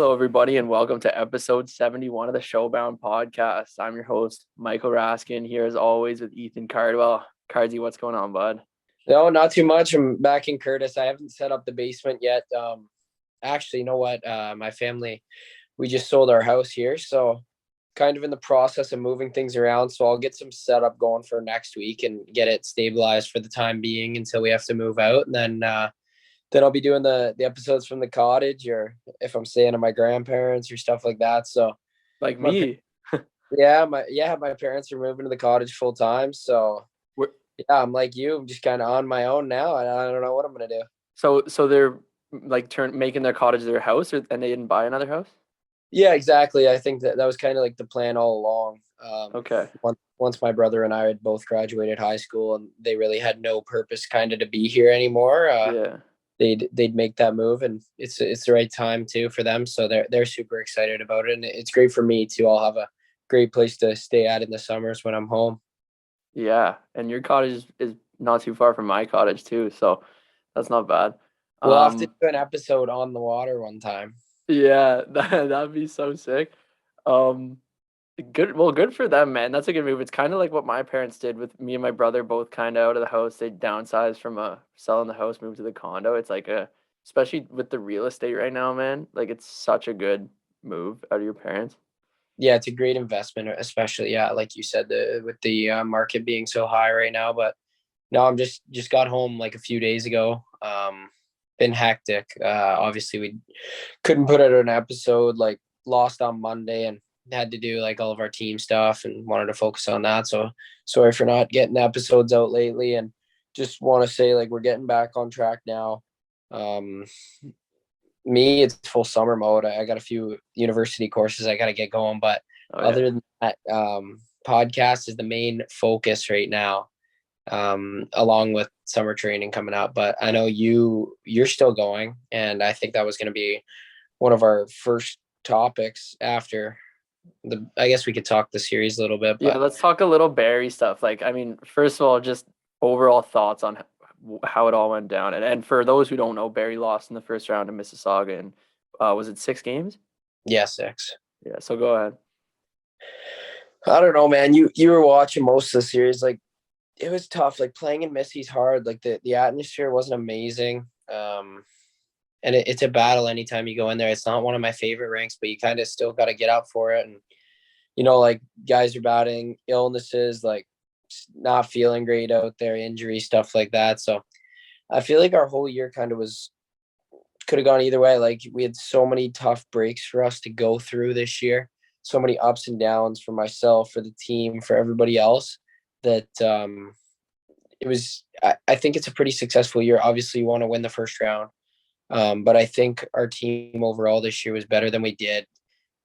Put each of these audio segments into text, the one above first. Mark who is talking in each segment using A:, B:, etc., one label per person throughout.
A: Hello, everybody, and welcome to episode 71 of the Showbound podcast. I'm your host, Michael Raskin, here as always with Ethan Cardwell. Cardsy, what's going on, bud?
B: No, not too much. I'm back in Curtis. I haven't set up the basement yet. Actually, you know what? My family, we just sold our house here, so kind of in the process of moving things around. So I'll get some setup going for next week and get it stabilized for the time being until we have to move out. And then I'll be doing the episodes from the cottage, or if I'm staying at my grandparents or stuff like that. So
A: Like
B: my
A: me.
B: my parents are moving to the cottage full time. So
A: We're,
B: yeah, I'm like you. I'm just kind of on my own now. I don't know what I'm gonna do.
A: so they're like making their cottage their house, and they didn't buy another house?
B: Yeah, exactly. I think that was kind of like the plan all along.
A: Okay.
B: Once my brother and I had both graduated high school, and they really had no purpose kind of to be here anymore.
A: Yeah.
B: They'd make that move, and it's the right time too for them. So they're super excited about it, and it's great for me too. I'll have a great place to stay at in the summers when I'm home.
A: Yeah. And your cottage is not too far from my cottage, too. So that's not bad.
B: We'll have to
A: Um,
B: do an episode on the water one time.
A: yeah, that'd be so sick. Um, good for them, man. That's a good move. It's kind of like what my parents did with me and my brother, both kind of out of the house. They downsized from selling the house, moved to the condo. It's like especially with the real estate right now, man. Like it's such a good move out of your parents.
B: Yeah, it's a great investment, especially like you said, with the market being so high right now. But no, I'm just got home like a few days ago. Been hectic. Obviously, we couldn't put out an episode. Like lost on Monday and had to do like all of our team stuff and wanted to focus on that. So sorry for not getting episodes out lately. And just want to say like we're getting back on track now. Um, Me, it's full summer mode. I got a few university courses I got to get going, but
A: Oh yeah.
B: other than that, podcast is the main focus right now, along with summer training coming up. But I know you're still going, and I think that was going to be one of our first topics after the. I guess we could talk the series a little bit,
A: Yeah,
B: but
A: let's talk a little Barrie stuff. Like, I mean, first of all, just overall thoughts on how it all went down. And for those who don't know, Barrie lost in the first round to Mississauga, and was it 6 games?
B: yeah, six.
A: Yeah. So go ahead.
B: I don't know, man. You were watching most of the series, like it was tough. Like playing in Missy's hard. Like the atmosphere wasn't amazing. And it's a battle anytime you go in there. It's not one of my favorite ranks, but you kind of still got to get up for it. And like guys are battling illnesses, like not feeling great out there, injury stuff like that. So I feel like our whole year kind of could have gone either way. Like we had so many tough breaks for us to go through this year, so many ups and downs for myself, for the team, for everybody else. That it was. I think it's a pretty successful year. Obviously, you want to win the first round, but I think our team overall this year was better than we did.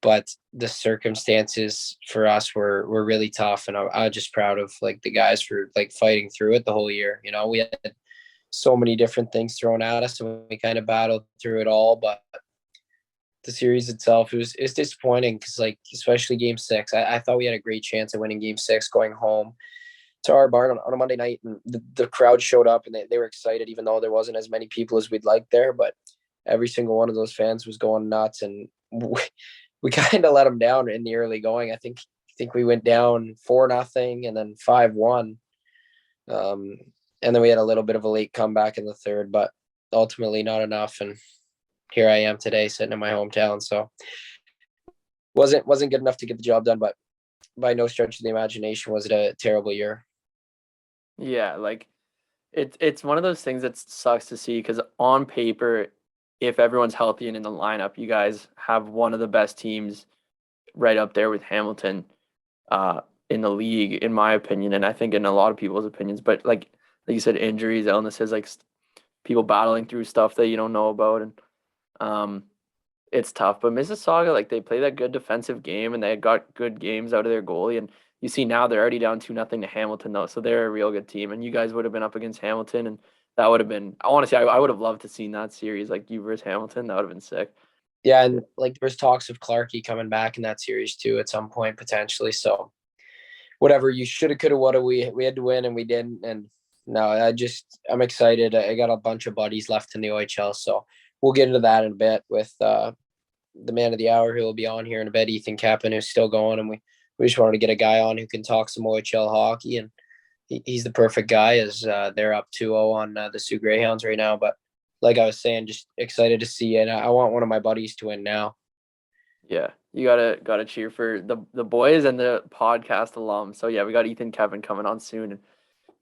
B: But the circumstances for us were really tough, and I'm just proud of like the guys for like fighting through it the whole year. We had so many different things thrown at us, and we kind of battled through it all. But the series itself, it was disappointing because like especially Game 6, I thought we had a great chance of winning Game 6 going home to our barn on a Monday night, and the crowd showed up and they were excited, even though there wasn't as many people as we'd like there. But every single one of those fans was going nuts, and we kind of let them down in the early going. I think we went down 4-0 and then 5-1. And then we had a little bit of a late comeback in the third, but ultimately not enough. And here I am today sitting in my hometown. So wasn't good enough to get the job done, but by no stretch of the imagination was it a terrible year.
A: Yeah, like it's one of those things that sucks to see because on paper, if everyone's healthy and in the lineup, you guys have one of the best teams right up there with Hamilton uh in the league, in my opinion, and I think in a lot of people's opinions. But like you said, injuries, illnesses, like people battling through stuff that you don't know about, and um it's tough. But Mississauga, like they play that good defensive game and they got good games out of their goalie. And you see now they're already down 2-0 to Hamilton though. So they're a real good team. And you guys would have been up against Hamilton, and that would have been, honestly, I would have loved to seen that series, like you versus Hamilton. That would have been sick.
B: Yeah, and like there was talks of Clarkey coming back in that series too at some point potentially. So whatever, you shoulda, coulda, woulda, we had to win and we didn't. And no, I'm excited. I got a bunch of buddies left in the OHL, so we'll get into that in a bit with the man of the hour who will be on here in a bit, Ethan Keppen, who's still going, and we just wanted to get a guy on who can talk some OHL hockey, and he's the perfect guy as they're up 2-0 on the Sioux Greyhounds right now. But like I was saying, just excited to see it. I want one of my buddies to win now.
A: Yeah, you gotta cheer for the boys and the podcast alum. So yeah, we got Ethan Kevin coming on soon. And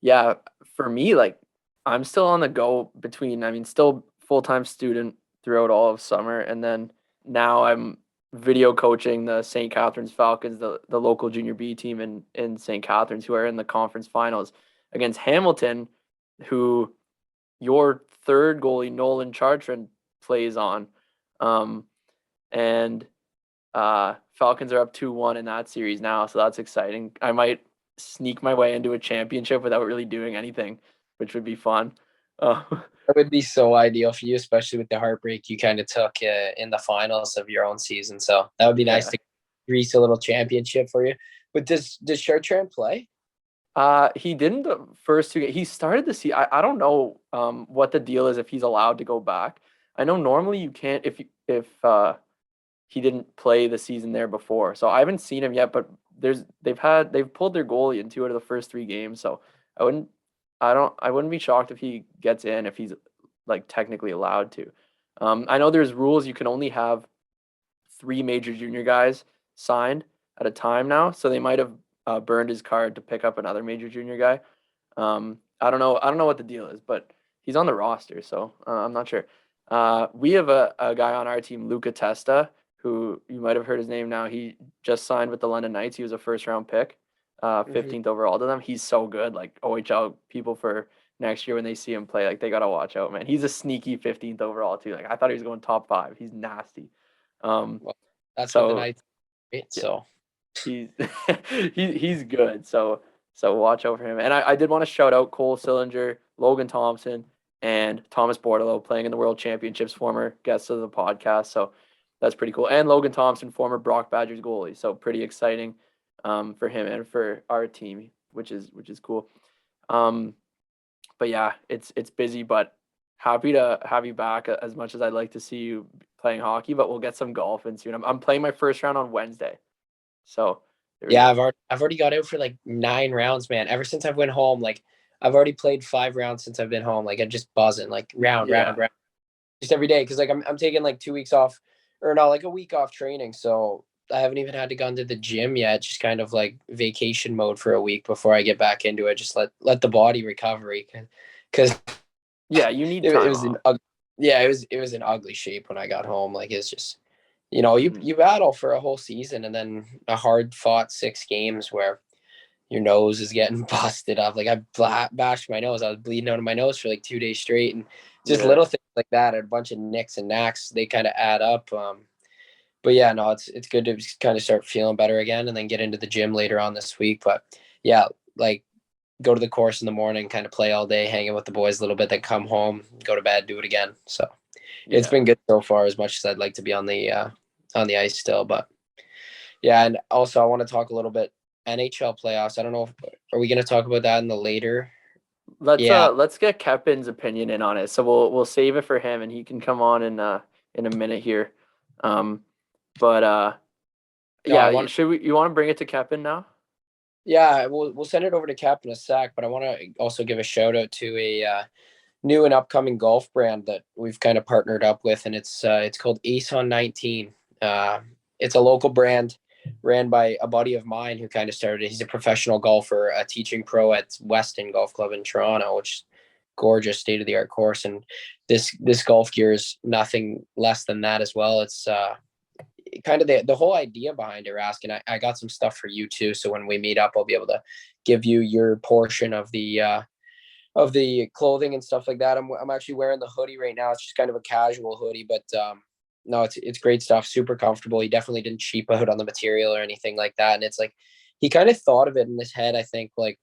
A: yeah, for me, like I'm still on the go between, I mean, still full-time student throughout all of summer, and then now I'm video coaching the St. Catharines Falcons, the local junior B team in St. Catharines, who are in the conference finals against Hamilton, who your third goalie Nolan Chartrand plays on. And Falcons are up 2-1 in that series now, so that's exciting. I might sneak my way into a championship without really doing anything, which would be fun.
B: That would be so ideal for you, especially with the heartbreak you kind of took in the finals of your own season. So that would be nice to grease a little championship for you. But does Chartrand play?
A: He didn't the first 2 games. He started the season. I don't know what the deal is if he's allowed to go back. I know normally you can't if he didn't play the season there before. So I haven't seen him yet, but they've pulled their goalie in 2 out of the first 3 games. So I wouldn't be shocked if he gets in if he's like technically allowed to. I know there's rules you can only have 3 major junior guys signed at a time now, so they might have burned his card to pick up another major junior guy. I don't know. I don't know what the deal is, but he's on the roster, so I'm not sure. We have a guy on our team, Luca Testa, who you might have heard his name now. He just signed with the London Knights. He was a first-round pick, 15th overall to them. He's so good. Like OHL people for next year when they see him play, like they gotta watch out, man. He's a sneaky 15th overall too. Like I thought he was going top 5. He's nasty.
B: Well, that's what the
A: So
B: Knights.
A: yeah,
B: So
A: he's he's good. So watch out for him. And I did want to shout out Cole Sillinger, Logan Thompson, and Thomas Bordalo playing in the World Championships, former guests of the podcast. So that's pretty cool. And Logan Thompson, former Brock Badgers goalie. So pretty exciting for him and for our team, which is cool. But yeah, it's busy, but happy to have you back as much as I'd like to see you playing hockey, but we'll get some golf in soon. I'm playing my first round on Wednesday. So
B: yeah, I've already got out for like 9 rounds, man. Ever since I've went home, like I've already played 5 rounds since I've been home. Like I'm just buzzing, like round, just every day. Cause like I'm taking like 2 weeks off, or no, like a week off training. So I haven't even had to go into the gym yet. Just kind of like vacation mode for a week before I get back into it. Just let the body recover. Cause
A: yeah, you need
B: it
A: time
B: was
A: off.
B: it was in ugly shape when I got home. Like it's just, you battle for a whole season and then a hard fought 6 games where your nose is getting busted up. Like I bashed my nose. I was bleeding out of my nose for like 2 days straight, and just little things like that, and a bunch of nicks and knacks, they kind of add up. But yeah, no, it's good to kind of start feeling better again, and then get into the gym later on this week. But yeah, like go to the course in the morning, kind of play all day, hanging with the boys a little bit, then come home, go to bed, do it again. So it's been good so far, as much as I'd like to be on the ice still. But yeah, and also I want to talk a little bit NHL playoffs. I don't know are we going to talk about that in the later?
A: Let's get Kepin's opinion in on it. So we'll save it for him, and he can come on in a minute here. But yeah, you want to bring it to Kepin now?
B: Yeah, we'll send it over to Cap in a sec, but I want to also give a shout out to a new and upcoming golf brand that we've kind of partnered up with, and it's called Ace on 19. It's a local brand ran by a buddy of mine who kind of started it. He's a professional golfer, a teaching pro at Weston Golf Club in Toronto, which is gorgeous, state of the art course. And this golf gear is nothing less than that as well. It's kind of the whole idea behind it, Rask, and I got some stuff for you too. So when we meet up, I'll be able to give you your portion of the clothing and stuff like that. I'm actually wearing the hoodie right now. It's just kind of a casual hoodie, but no, it's great stuff. Super comfortable. He definitely didn't cheap out on the material or anything like that. And it's like he kind of thought of it in his head. I think like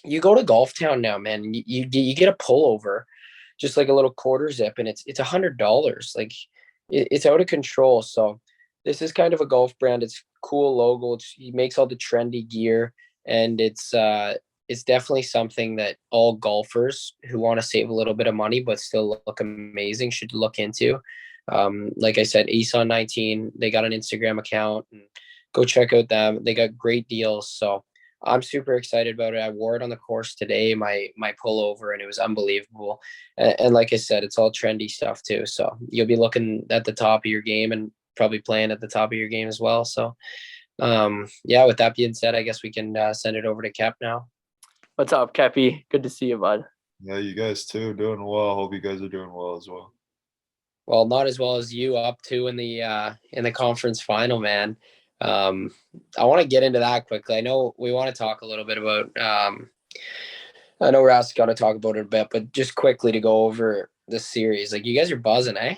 B: you go to Golf Town now, man, and you get a pullover, just like a little quarter zip, and it's $100. Like it's out of control. So this is kind of a golf brand. It's cool logo. He makes all the trendy gear, and it's definitely something that all golfers who want to save a little bit of money but still look amazing should look into. Like I said, ASON19, they got an Instagram account. And go check out them. They got great deals. So I'm super excited about it. I wore it on the course today, my pullover, and it was unbelievable. And like I said, it's all trendy stuff too. So you'll be looking at the top of your game and probably playing at the top of your game as well. So yeah, with that being said, I guess we can send it over to Kep now.
A: What's up, Kepi? Good to see you, bud.
C: Yeah, you guys too, doing well. Hope you guys are doing well as well.
B: Well, not as well as you, up to in the conference final, man. I want to get into that quickly. I know we want to talk a little bit about. I know Ross got to talk about it a bit, but just quickly to go over the series. Like, you guys are buzzing, eh?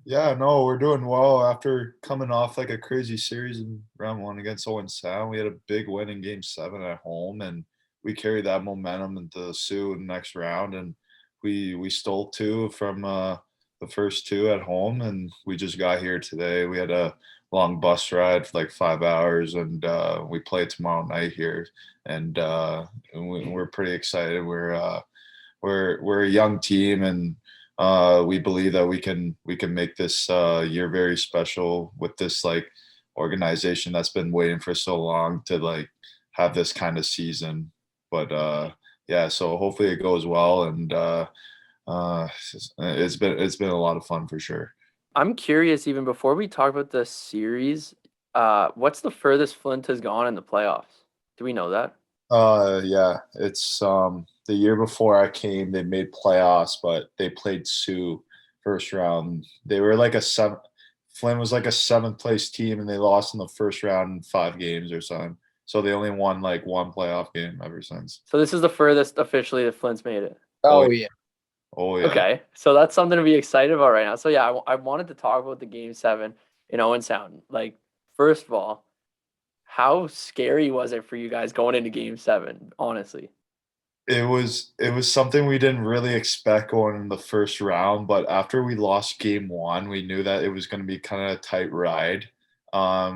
C: Yeah, no, we're doing well after coming off like a crazy series in round one against Owen Sound. We had a big win in game 7 at home, and we carried that momentum into the Sioux in the next round, and we stole 2 from the first 2 at home, and we just got here today. We had a long bus ride for like 5 hours, and we play tomorrow night here, and we're pretty excited. We're a young team, and we believe that we can make this year very special with this like organization that's been waiting for so long to like have this kind of season. But yeah, so hopefully it goes well, and it's been a lot of fun for sure.
A: I'm curious, even before we talk about the series, what's the furthest Flint has gone in the playoffs? Do we know that?
C: Yeah, it's the year before I came, they made playoffs, but they played Sioux first round. They were like a seven. Flynn was like a 7th place team, and they lost in the first round in 5 games or something. So they only won like 1 playoff game ever since.
A: So this is the furthest officially that Flint's made it.
C: Oh
B: Oh yeah.
C: oh yeah.
A: Okay, so that's something to be excited about right now. So yeah, I wanted to talk about the game 7 in Owen Sound. Like, first of all, how scary was it for you guys going into game 7, honestly?
C: It was something we didn't really expect going in the first round, but after we lost game 1, we knew that it was going to be kind of a tight ride.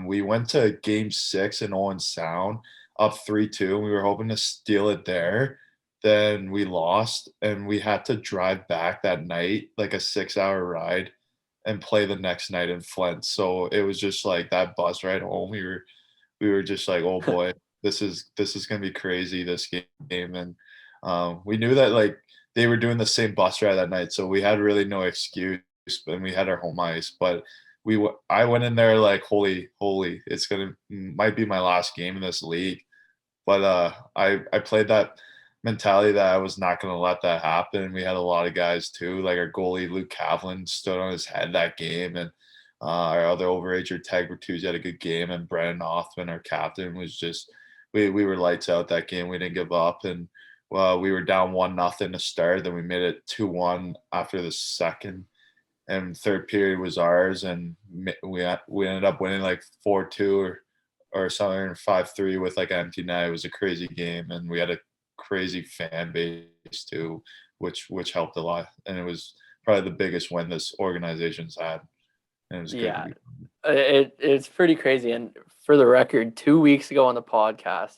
C: We went to game 6 in Owen Sound, up 3-2, and we were hoping to steal it there. Then we lost, and we had to drive back that night, like a 6-hour ride, and play the next night in Flint. So it was just like that bus ride home. We were just like, oh boy, this is gonna be crazy this game, and we knew that like they were doing the same bus ride that night, so we had really no excuse, and we had our home ice. But I went in there like, holy, it's gonna might be my last game in this league. But I played that mentality that I was not gonna let that happen. We had a lot of guys too, like our goalie Luke Kavlin stood on his head that game, and our other overager Tag Bertuzzi had a good game, and Brennan Othman, our captain, was just we were lights out that game. We didn't give up, and well, we were down 1-0 to start. Then we made it 2-1 after the second, and third period was ours, and we ended up winning like 4-2 or something, or 5-3 with like an empty net. It was a crazy game, and we had a crazy fan base too, which helped a lot, and it was probably the biggest win this organization's had. And it was good to
A: Yeah,
C: be.
A: it's pretty crazy. And for the record, 2 weeks ago on the podcast,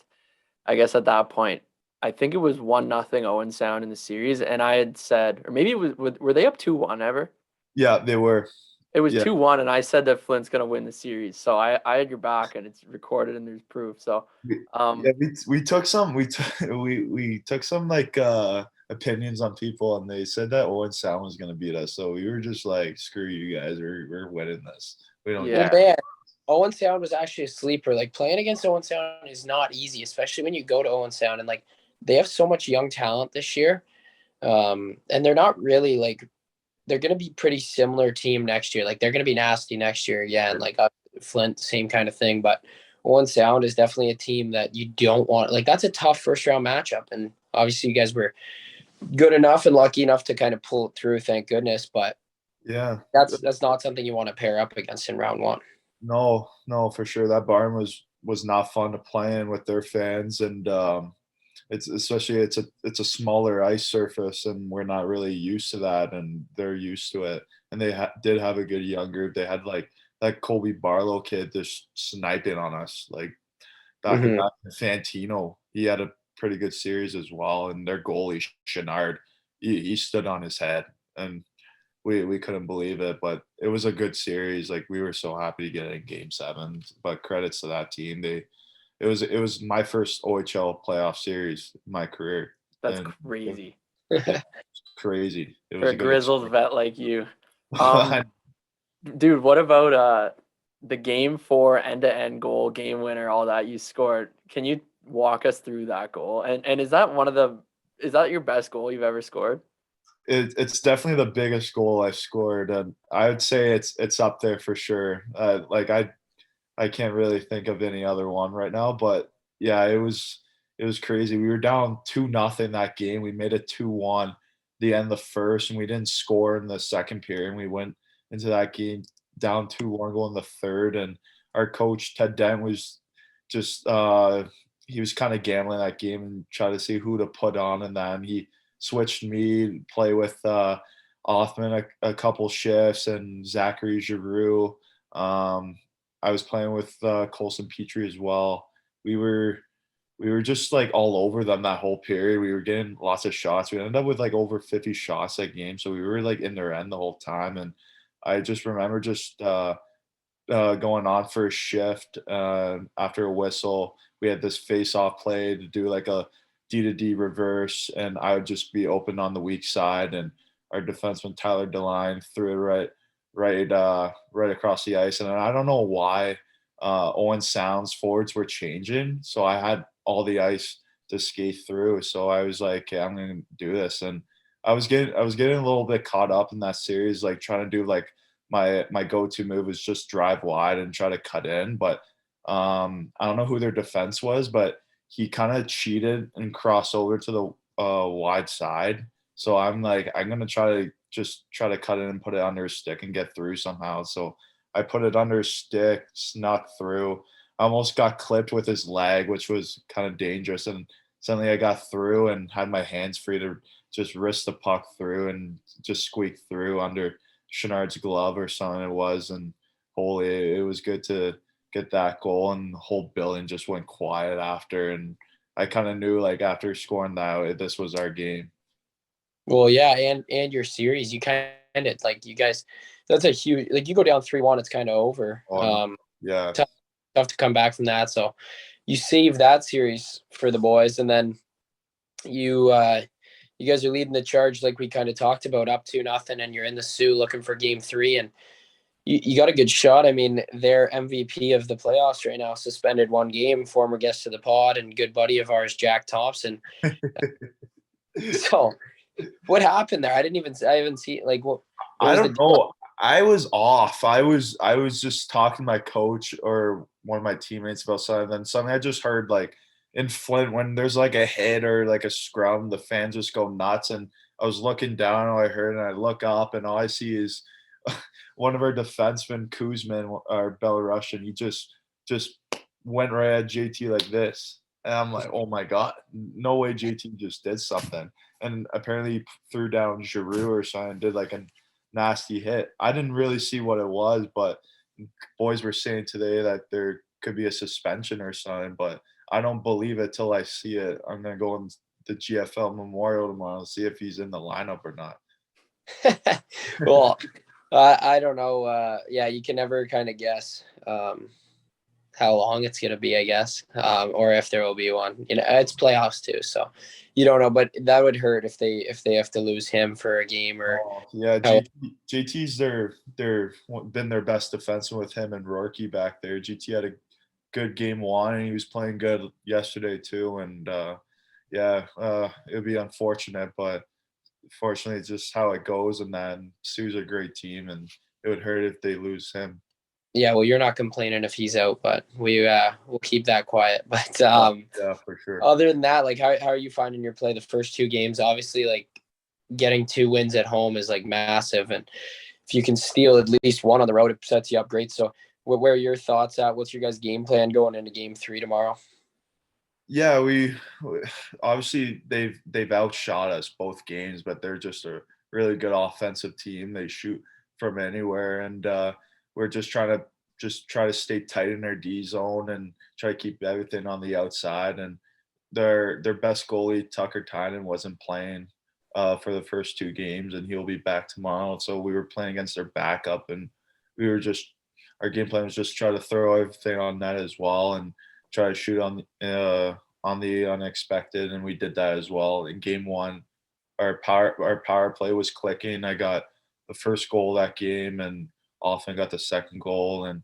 A: I guess at that point, I think it was 1-0 Owen Sound in the series, and I had said, or maybe it was, were they up 2-1 ever?
C: Yeah, they were.
A: It was
C: Yeah,
A: 2-1, and I said that Flint's gonna win the series. So I had your back, and it's recorded and there's proof. So
C: yeah, we took some we took some like opinions on people, and they said that Owen Sound was gonna beat us. So we were just like, screw you guys, we're winning this. We don't
B: Well,
A: yeah,
C: care.
B: man, Owen Sound was actually a sleeper. Like, playing against Owen Sound is not easy, especially when you go to Owen Sound, and like they have so much young talent this year. And they're not really like, they're going to be pretty similar team next year. Like, they're going to be nasty next year again. Like, Flint, same kind of thing. But Owen Sound is definitely a team that you don't want. Like, that's a tough first round matchup. And obviously, you guys were good enough and lucky enough to kind of pull it through. Thank goodness. But
C: Yeah.
B: that's not something you want to pair up against in round one.
C: No, for sure. That barn was not fun to play in with their fans, and it's especially it's a smaller ice surface, and we're not really used to that, and they're used to it. And they did have a good young group. They had like that Colby Barlow kid just sniping on us like back to
B: Mm-hmm.
C: back. Fantino, he had a pretty good series as well, and their goalie Chenard, he stood on his head, and we couldn't believe it, but it was a good series. Like we were so happy to get it in Game 7. But credits to that team. It was my first OHL playoff series in my career.
A: That's
C: And
A: crazy
C: it's crazy. It
A: for
C: was
A: a
C: a good
A: grizzled
C: experience.
A: vet like you. Dude, what about the game 4 end-to-end goal, game winner, all that you scored? Can you walk us through that goal? And is that your best goal you've ever scored?
C: It's definitely the biggest goal I've scored, and I would say it's up there for sure. Like I can't really think of any other one right now, but yeah, it was crazy. We were down 2-0 that game. We made it 2-1 the end of the first, and we didn't score in the second period. And we went into that game down 2-1 going the third. And our coach Ted Dent was just he was kind of gambling that game and trying to see who to put on, and then he switched me to play with Othman a couple shifts and Zachary Giroux. I was playing with Colson Petrie as well. We were we were just like all over them that whole period. We were getting lots of shots. We ended up with like over 50 shots that game. So we were like in their end the whole time. And I just remember just going on for a shift after a whistle. We had this face-off play to do like a D to D reverse, and I would just be open on the weak side, and our defenseman Tyler DeLine threw it right across the ice. And I don't know why Owen Sound's forwards were changing, so I had all the ice to skate through. So I was like, okay, I'm gonna do this, and I was getting a little bit caught up in that series, like trying to do like my go-to move was just drive wide and try to cut in. But I don't know who their defense was, but he kind of cheated and crossed over to the wide side. So I'm like, I'm gonna try to cut it and put it under his stick and get through somehow. So I put it under his stick, snuck through. I almost got clipped with his leg, which was kind of dangerous. And suddenly I got through and had my hands free to just wrist the puck through and just squeak through under Chenard's glove or something it was. And holy, it was good to get that goal, and the whole building just went quiet after. And I kind of knew like after scoring that, this was our game.
B: Well, yeah, and your series, you kind of like you guys. That's a huge like you go down 3-1, it's kind of over.
C: Yeah.
B: Tough to come back from that. So you save that series for the boys, and then you guys are leading the charge like we kind of talked about, up 2-0, and you're in the Sioux looking for game 3, and you got a good shot. I mean, their MVP of the playoffs right now suspended one game, former guest of the pod and good buddy of ours, Jack Thompson. So what happened there? I haven't seen like what
C: I
B: was
C: don't know. I was off. I was just talking to my coach or one of my teammates about something. Then suddenly I just heard like in Flint when there's like a hit or like a scrum, the fans just go nuts. And I was looking down, all I heard, and I look up, and all I see is one of our defensemen, Kuzman, our Belarusian. He just went right at JT like this, and I'm like, oh my god, no way, JT just did something. And apparently he threw down Giroux or something, did like a nasty hit. I didn't really see what it was, but boys were saying today that there could be a suspension or something, but I don't believe it till I see it. I'm gonna go on the GFL Memorial tomorrow and see if he's in the lineup or not.
B: well, I don't know. Yeah, you can never kind of guess how long it's going to be, I guess, or if there will be one. You know, it's playoffs too, so you don't know. But that would hurt if they have to lose him for a game or.
C: Yeah,
B: how,
C: JT's been their best defenseman with him and Rourke back there. GT had a good game 1, and he was playing good yesterday too. And it would be unfortunate, but fortunately, it's just how it goes. And then Sue's a great team, and it would hurt if they lose him.
B: Yeah, well, you're not complaining if he's out, but we'll keep that quiet. But
C: Yeah, for sure.
B: other than that, like how are you finding your play the first 2 games? Obviously, like getting 2 wins at home is like massive, and if you can steal at least one on the road, it sets you up great. So where are your thoughts at? What's your guys' game plan going into game 3 tomorrow?
C: Yeah, we obviously they've outshot us both games, but they're just a really good offensive team. They shoot from anywhere, and we're just try to stay tight in their D zone and try to keep everything on the outside. And their best goalie Tucker Tynan wasn't playing for the first 2 games, and he'll be back tomorrow. So we were playing against their backup, and we were just our game plan was just try to throw everything on net as well, and try to shoot on the unexpected, and we did that as well. In game 1, our power play was clicking. I got the first goal that game, and often got the second goal, and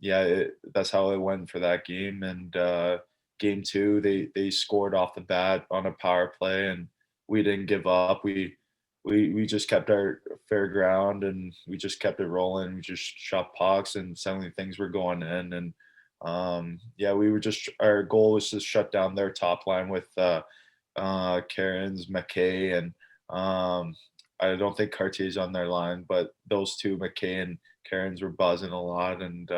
C: yeah, that's how it went for that game. And game 2, they scored off the bat on a power play, and we didn't give up. We just kept our fair ground, and we just kept it rolling. We just shot pucks, and suddenly things were going in. And yeah, we were just our goal was to shut down their top line with Karen's McKay, and I don't think Cartier's on their line, but those two, McKay and Karen's, were buzzing a lot, and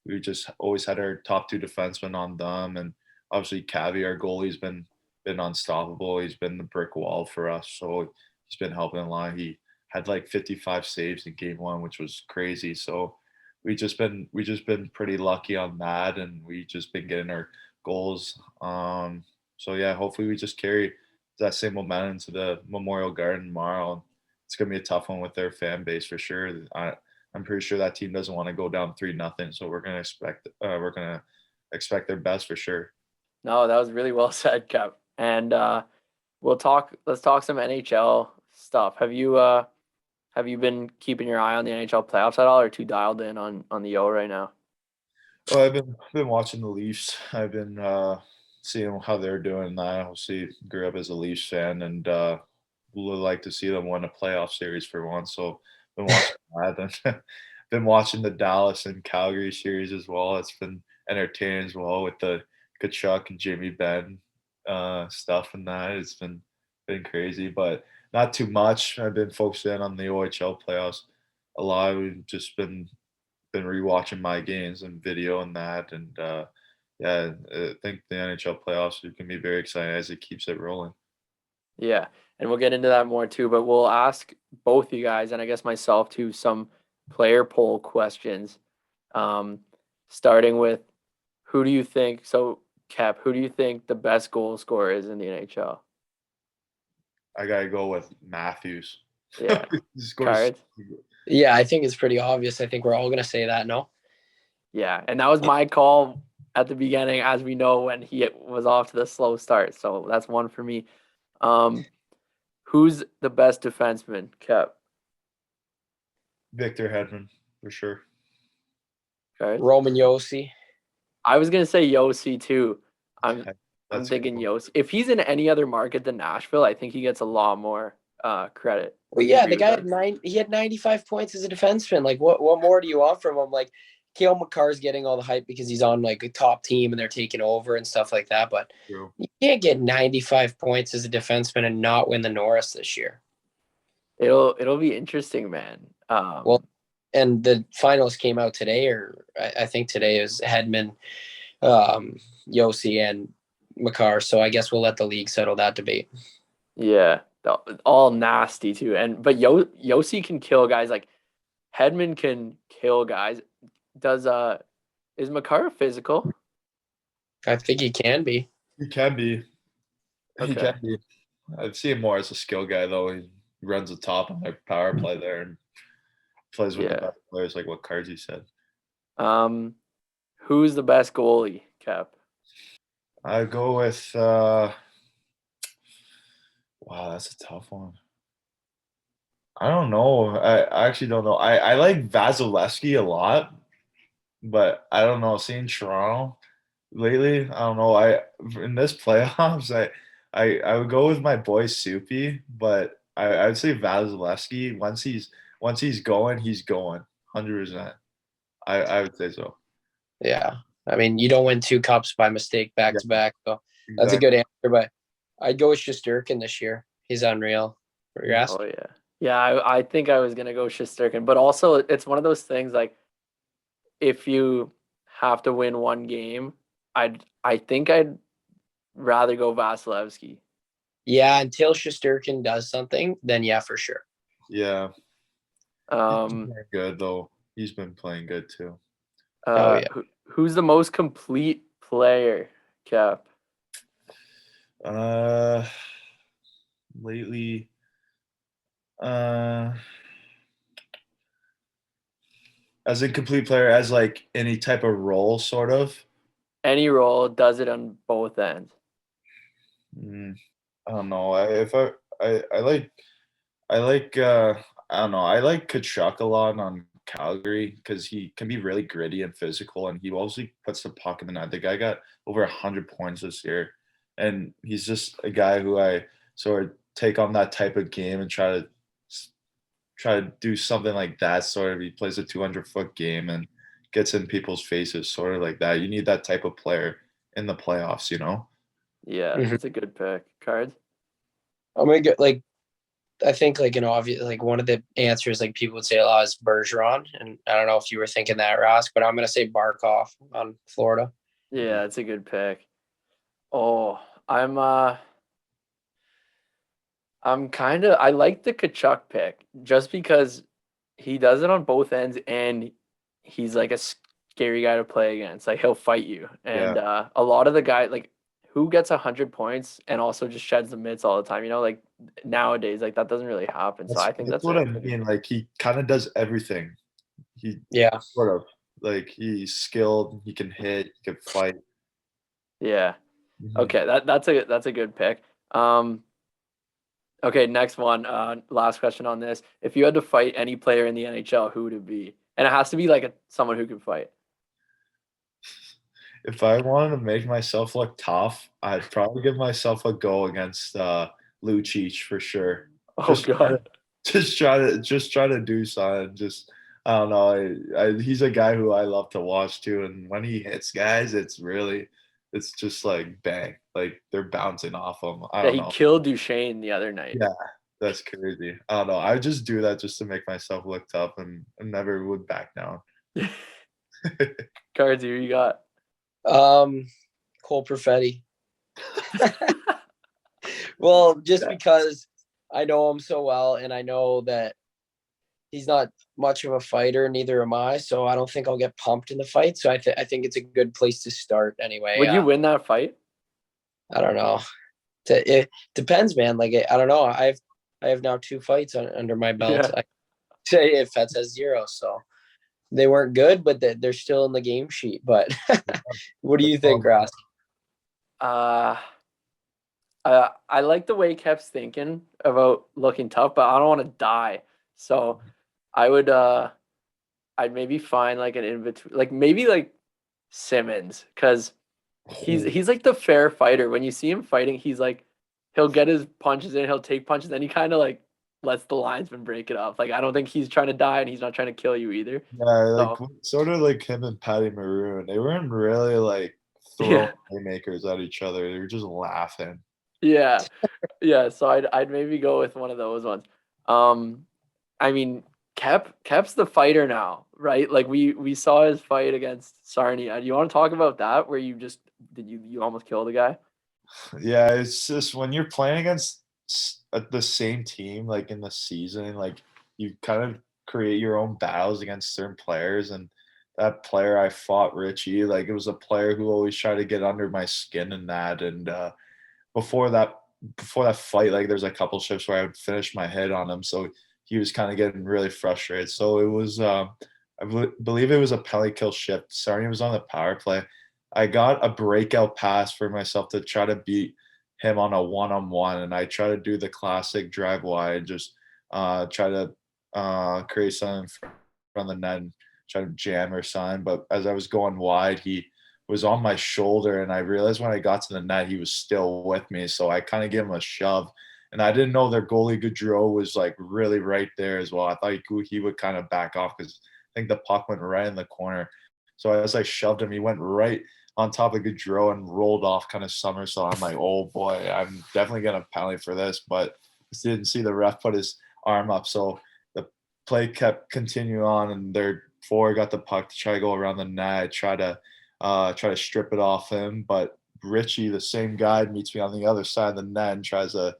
C: we just always had our top 2 defensemen on them, and obviously Cavi, our goalie's been unstoppable. He's been the brick wall for us, so he's been helping a lot. He had like 55 saves in game 1, which was crazy. So we just been pretty lucky on that, and we just been getting our goals. So yeah, hopefully we just carry that same momentum to the Memorial Garden tomorrow. It's gonna be a tough one with their fan base for sure. I'm pretty sure that team doesn't want to go down 3-0, so we're gonna expect their best for sure.
A: No, that was really well said, Kev. And let's talk some NHL stuff. Have you been keeping your eye on the NHL playoffs at all, or too dialed in on the O right now?
C: Oh, I've been watching the Leafs. I've been seeing how they're doing. I obviously grew up as a Leafs fan, and would like to see them win a playoff series for once. So been watching that, and been watching the Dallas and Calgary series as well. It's been entertaining as well with the Kachuk and Jamie Benn stuff, and that it's been crazy, but not too much. I've been focusing on the OHL playoffs a lot. We've just been rewatching my games and video and that, and yeah, I think the NHL playoffs can be very exciting as it keeps it rolling.
A: Yeah, and we'll get into that more too, but we'll ask both you guys, and I guess myself too, some player poll questions. Starting with, who do you think? So, Cap, who do you think the best goal scorer is in the NHL?
C: I gotta go with Matthews.
A: Yeah,
C: He scores.
A: Cards.
B: Yeah, I think it's pretty obvious. I think we're all going to say that, no?
A: Yeah, and that was my call at the beginning, as we know, when he was off to the slow start. So that's one for me. Who's the best defenseman, Cap?
C: Victor Hedman for sure.
A: Cards.
B: Roman Josi.
A: I was gonna say Yossi too. I'm
C: That's
A: thinking
C: cool.
A: Yossi. If he's in any other market than Nashville, I think he gets a lot more credit.
B: Well, yeah, the guy had 95 points as a defenseman. Like, what more do you want from him? Like, Cale Makar's getting all the hype because he's on like a top team and they're taking over and stuff like that. But
C: True.
B: you can't get 95 points as a defenseman and not win the Norris this year.
A: It'll be interesting, man.
B: Well, and the finals came out today, or I think today is Hedman, Yossi, and Makar. So I guess we'll let the league settle that debate.
A: Yeah, all nasty too. But Yossi can kill guys. Like Hedman can kill guys. Is Makar physical?
B: I think he can be.
C: He can be. He
A: Okay.
C: can be. I'd see him more as a skill guy though. He runs the top on their power play there and plays with the best players, like what Cardsy said.
A: Who's the best goalie, Cap?
C: I go with wow, that's a tough one. I don't know. I actually don't know. I like Vasilevsky a lot, but I don't know. Seeing Toronto lately, I don't know. In this playoffs, I would go with my boy Soupy, but I would say Vasilevsky. Once he's going, 100%. I would say so.
B: Yeah. I mean, you don't win 2 cups by mistake back to back. So that's a good answer. But I'd go with Shesterkin this year. He's unreal. For your ass.
A: Oh yeah. Yeah, I think I was gonna go Shesterkin, but also it's one of those things like if you have to win one game, I think I'd rather go Vasilevsky.
B: Yeah, until Shesterkin does something, then yeah, for sure.
C: Yeah. Good though. He's been playing good too.
B: Yeah.
A: Who's the most complete player, Cap?
C: lately. Uh, as a complete player, as like any type of role, sort of.
A: Any role does it on both ends.
C: Mm, I don't know. I like I don't know. I like Kachuk a lot on Calgary because he can be really gritty and physical, and he mostly puts the puck in the net. The guy got over 100 points this year, and he's just a guy who I sort of take on that type of game and try to do something like that. Sort of, he plays a 200-foot game and gets in people's faces, sort of like that. You need that type of player in the playoffs, you know?
A: Yeah,
B: Mhm.
A: that's a good pick. Cards.
B: I'm gonna get like I think like an obvious like one of the answers like people would say a lot is Bergeron, and I don't know if you were thinking that, Rask, but I'm gonna say Barkov on Florida.
A: Yeah, that's a good pick. Oh, I'm kind of I like the Kachuk pick just because he does it on both ends and he's like a scary guy to play against. Like he'll fight you.
C: Yeah.
A: And a lot of the guy like who gets 100 points and also just sheds the mitts all the time, like nowadays like that doesn't really happen. So I think
C: That's
A: that's
C: what I
A: a good
C: mean. Like he kind of does everything. He
B: Yeah.
C: sort of like he's skilled. He can hit. He can fight.
A: yeah.
C: Mhm.
A: Okay, that's a good pick. Okay, next one. Last question on this. If you had to fight any player in the NHL, who would it be? And it has to be like someone who can fight.
C: If I wanted to make myself look tough, I'd probably give myself a go against Lucic for sure.
A: Oh
C: Just try to,
A: God.
C: just try to do something. Just I don't know. He's a guy who I love to watch too, and when he hits guys, it's just like bang, like they're bouncing off him. I
A: Yeah,
C: don't
A: he
C: know.
A: killed Duchesne the other night.
C: Yeah, that's crazy. I don't know. I just do that just to make myself look tough and never would back down.
A: Cards, who you got?
B: Um Cole Perfetti. Well, just
C: Yeah.
B: because I know him so well and I know that he's not much of a fighter, neither am I, so I don't think I'll get pumped in the fight. So I think it's a good place to start anyway.
A: Would you win that fight?
B: I don't know. It depends, man. Like I don't know. I have now 2 fights under my belt.
A: Yeah.
B: I say if Fetz has 0, so they weren't good, but they're still in the game sheet. But what do you think, Ross?
A: Uh, I like the way Kep's thinking about looking tough, but I don't want to die. So I would I'd maybe find like an in between, like maybe like Simmons, because he's like the fair fighter. When you see him fighting, he's like he'll get his punches in, he'll take punches, and he kind of like lets the linesman break it up. Like I don't think he's trying to die, and he's not trying to kill you either.
C: Yeah, like
A: So
C: sort of like him and Patty Maroon. They weren't really like throwing
A: yeah,
C: haymakers at each other. They were just laughing.
A: yeah, yeah. So I'd maybe go with one of those ones. Um, I mean, Kep's the fighter now, right? Like we saw his fight against Sarnia. Do you want to talk about that? Where you just did you almost kill the guy?
C: Yeah, it's just when you're playing against the same team, like in the season, like you kind of create your own battles against certain players. And that player I fought, Richie, like it was a player who always tried to get under my skin and that. And before that, before that fight, like there's a couple shifts where I would finish my head on him, so he was kind of getting really frustrated. So it was, believe it was a penalty kill shift. Sarnia was on the power play. I got a breakout pass for myself to try to beat him on a one-on-one, and I try to do the classic drive wide, just try to create something from the net and try to jam or something. But as I was going wide, he was on my shoulder, and I realized when I got to the net, he was still with me. So I kind of gave him a shove, and I didn't know their goalie Gaudreau was like really right there as well. I thought he would kind of back off because I think the puck went right in the corner. So as I shoved him, he went right on top of Gaudreau and rolled off kind of somersault. I'm like, oh boy, I'm definitely gonna penalty for this, but didn't see the ref put his arm up. So the play kept continuing on, and their forward got the puck to try to go around the net, try to strip it off him. But Richie, the same guy, meets me on the other side of the net and tries to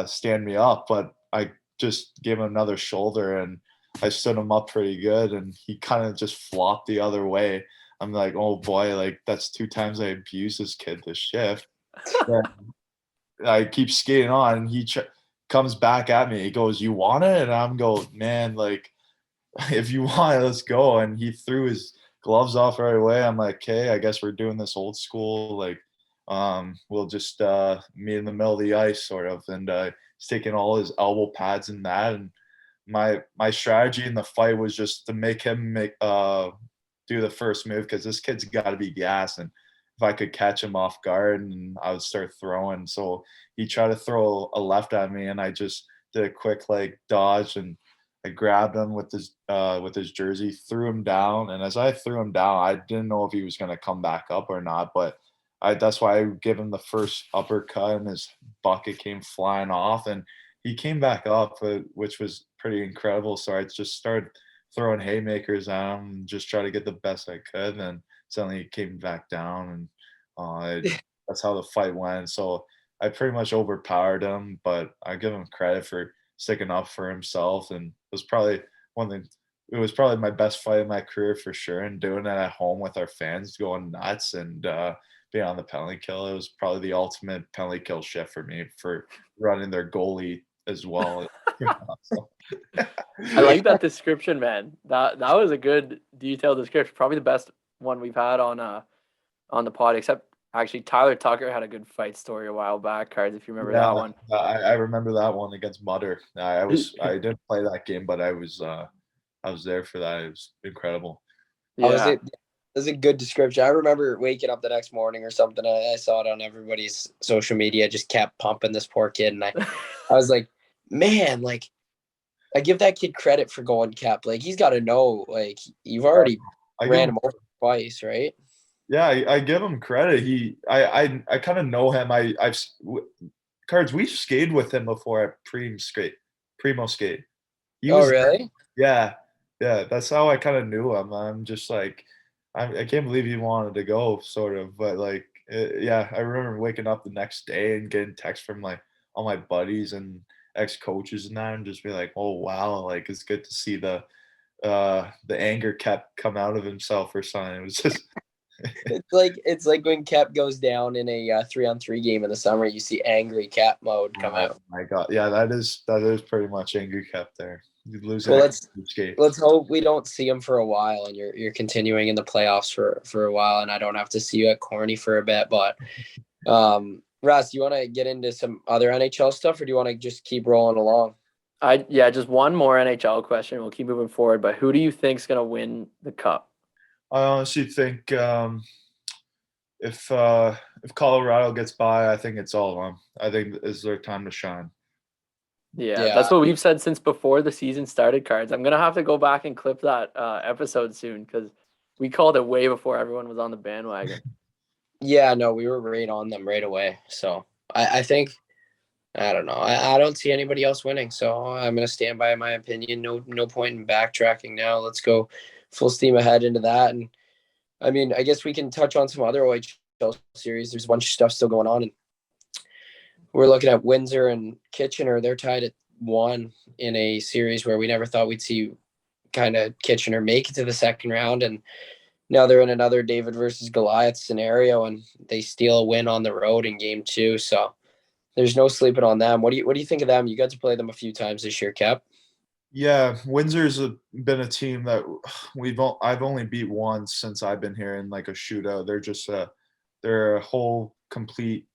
C: stand me up. But I just gave him another shoulder and I stood him up pretty good, and he kind of just flopped the other way. I'm like, oh boy, like that's 2 times I abused this kid this shift. Yeah. I keep skating on, and he comes back at me. He goes, "You want it?" And I'm going, "Man, like, if you want it, let's go." And he threw his gloves off right away. I'm like, "Okay, I guess we're doing this old school, like, we'll just meet in the middle of the ice, sort of." And he's taking all his elbow pads and that. And my strategy in the fight was just to make him do the first move, because this kid's got to be gassed. And if I could catch him off guard, and I would start throwing. So he tried to throw a left at me, and I just did a quick like dodge, and I grabbed him with his jersey, threw him down. And as I threw him down, I didn't know if he was gonna come back up or not, but that's why I give him the first uppercut, and his bucket came flying off, and he came back up, which was pretty incredible. So I just started throwing haymakers at him, and just try to get the best I could. And suddenly he came back down, and that's how the fight went. So I pretty much overpowered him, but I give him credit for sticking up for himself. And it was probably one thing. It was probably my best fight of my career for sure. And doing it at home with our fans going nuts, and being on the penalty kill, it was probably the ultimate penalty kill shift for me, for running their goalie as well. So,
A: I like that description, man. That was a good detailed description. Probably the best one we've had on the pod, except actually Tyler Tucker had a good fight story a while back, Cards, if you remember that one.
C: I remember that one against Mutter. I didn't play that game, but I was there for that. It was incredible.
A: Yeah.
B: That was a good description. I remember waking up the next morning or something. I saw it on everybody's social media, just kept pumping this poor kid. And I was like, man, like, I give that kid credit for going Cap. Like, he's got to know, like, you've already ran him over twice, right?
C: Yeah, I give him credit. I kind of know him. Cards, we've skated with him before at Primo skate.
B: Really?
C: Yeah, that's how I kind of knew him. I'm just like, I can't believe he wanted to go, sort of. But like, yeah, I remember waking up the next day and getting texts from like all my buddies and ex-coaches and that, and just be like, oh wow, like, it's good to see the anger kept come out of himself or something. It was just
B: it's like when Cap goes down in a 3-on-3 game in the summer, you see angry Cap mode come out.
C: Oh my god, yeah, that is pretty much angry Cap there. You lose.
B: Well, let's hope we don't see him for a while, and you're continuing in the playoffs for a while, and I don't have to see you at Corny for a bit. But Russ, do you want to get into some other NHL stuff, or do you want to just keep rolling along?
A: Just one more NHL question. We'll keep moving forward. But who do you think's gonna win the cup?
C: I honestly think if Colorado gets by, I think it's all of them. I think it's their time to shine.
A: Yeah, that's what we've said since before the season started, Cards. I'm going to have to go back and clip that episode soon, because we called it way before everyone was on the bandwagon.
B: Yeah, no, we were right on them right away. So I think, I don't know. I don't see anybody else winning. So I'm going to stand by my opinion. No point in backtracking now. Let's go full steam ahead into that. And I mean, I guess we can touch on some other OHL series. There's a bunch of stuff still going on. And we're looking at Windsor and Kitchener. They're tied at 1 in a series where we never thought we'd see kind of Kitchener make it to the second round. And now they're in another David versus Goliath scenario, and they steal a win on the road in game 2. So there's no sleeping on them. What do you think of them? You got to play them a few times this year, Cap.
C: Yeah, Windsor's been a team that I've only beat once since I've been here in like a shootout. They're a whole complete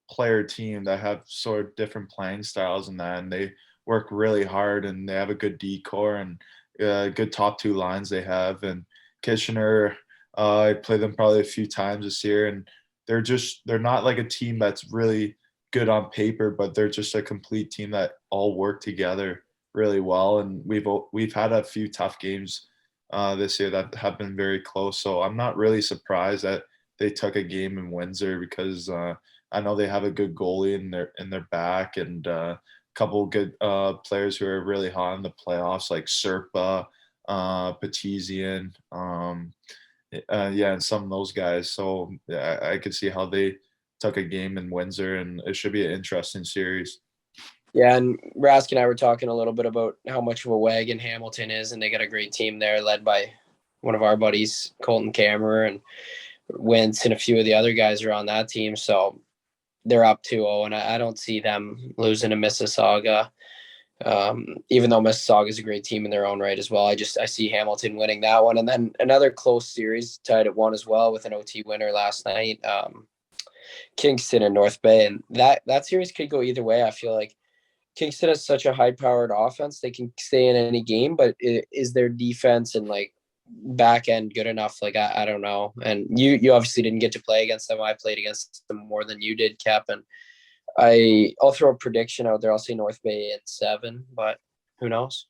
C: player team that have sort of different playing styles and that, and they work really hard, and they have a good decor and good top 2 lines they have. And Kitchener, I played them probably a few times this year, and they're not like a team that's really good on paper, but they're just a complete team that all work together really well. And we've had a few tough games this year that have been very close. So I'm not really surprised that they took a game in Windsor, because I know they have a good goalie in their back, and a couple good players who are really hot in the playoffs, like Serpa, Petizian, and some of those guys. So I could see how they took a game in Windsor, and it should be an interesting series.
B: Yeah, and Rask and I were talking a little bit about how much of a wagon Hamilton is, and they got a great team there led by one of our buddies, Colton Kammerer, and Wentz, and a few of the other guys are on that team. So they're up 2-0, and I don't see them losing to Mississauga. Even though Mississauga is a great team in their own right as well. I see Hamilton winning that one. And then another close series tied at 1 as well with an OT winner last night. Kingston and North Bay. And that series could go either way. I feel like Kingston has such a high-powered offense. They can stay in any game, but is their defense and like back end good enough? Like, I don't know. And you obviously didn't get to play against them. I played against them more than you did, Cap. And I'll throw a prediction out there. I'll say North Bay in 7, but who knows?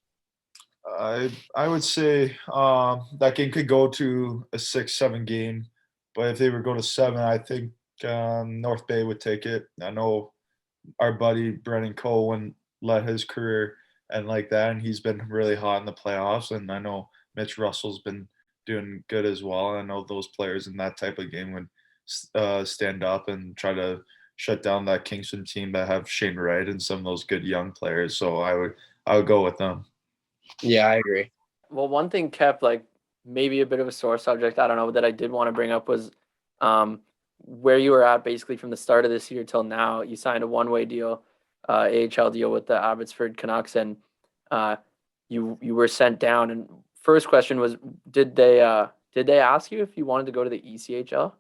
C: I would say that game could go to a 6-7 game, but if they would go to 7, I think North Bay would take it. I know our buddy Brennan Cohen led his career and like that, and he's been really hot in the playoffs. And I know Mitch Russell's been doing good as well. I know those players in that type of game would stand up and try to shut down that Kingston team that have Shane Wright and some of those good young players. So I would go with them.
B: Yeah, I agree.
A: Well, one thing kept like maybe a bit of a sore subject, I don't know, that I did want to bring up was where you were at basically from the start of this year till now. You signed a one-way deal, AHL deal with the Abbotsford Canucks, and you were sent down. And first question was, did they ask you if you wanted to go to the ECHL?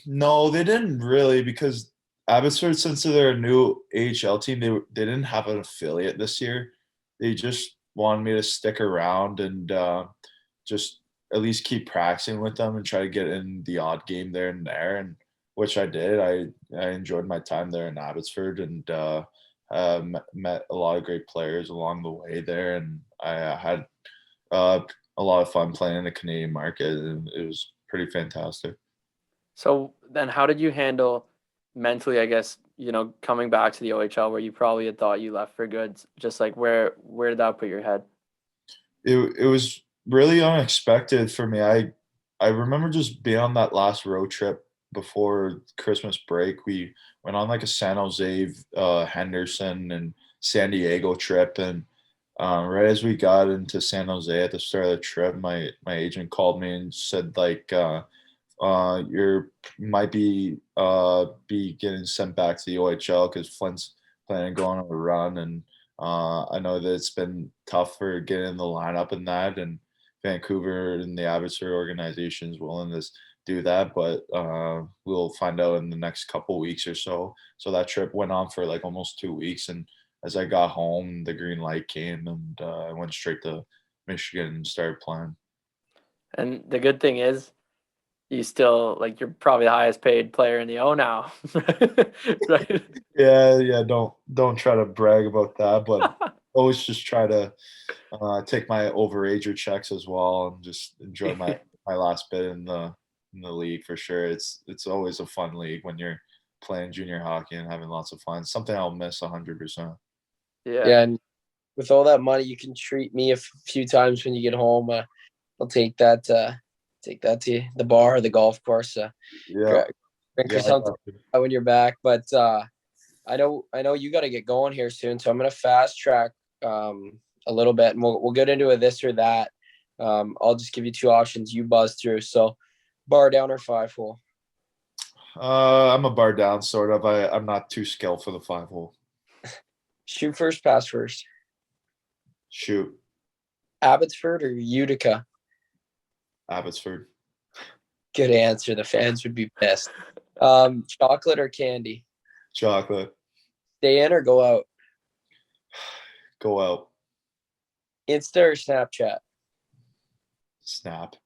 C: No, they didn't really, because Abbotsford, since they're a new AHL team, they didn't have an affiliate this year. They just wanted me to stick around and just at least keep practicing with them and try to get in the odd game there and there, and which I did. I enjoyed my time there in Abbotsford and met a lot of great players along the way there, and I had a lot of fun playing in the Canadian market, and it was pretty fantastic.
A: So then how did you handle mentally, I guess, coming back to the OHL where you probably had thought you left for good? Just like where did that put your head?
C: It was really unexpected for me. I remember just being on that last road trip before Christmas break. We went on like a San Jose, Henderson, and San Diego trip, and right as we got into San Jose at the start of the trip, my agent called me and said like, you're might be getting sent back to the OHL because Flint's planning on going on a run, and I know that it's been tough for getting in the lineup and that, and Vancouver and the Abbotsford organization is willing to do that, but we'll find out in the next couple weeks or so. So that trip went on for like almost 2 weeks, and as I got home, the green light came, and I went straight to Michigan and started playing.
A: And the good thing is, you still like you're probably the highest paid player in the O now, right?
C: Yeah. Don't try to brag about that, but always just try to take my overager checks as well and just enjoy my last bit in the league for sure. It's always a fun league when you're playing junior hockey and having lots of fun. Something I'll miss 100%.
B: Yeah, and with all that money, you can treat me a few times when you get home. I'll take that to the bar or the golf course.
C: Yeah.
B: Drink or something when you're back. But I know you got to get going here soon, so I'm gonna fast track a little bit, and we'll get into a this or that. I'll just give you 2 options you buzz through. So, bar down or 5-hole?
C: I'm a bar down sort of. I'm not too skilled for the 5-hole.
B: Shoot first, pass first.
C: Shoot.
B: Abbotsford or Utica?
C: Abbotsford.
B: Good answer. The fans would be pissed. Chocolate or candy?
C: Chocolate.
B: Stay in or go out?
C: Go out.
B: Insta or Snapchat?
C: Snap.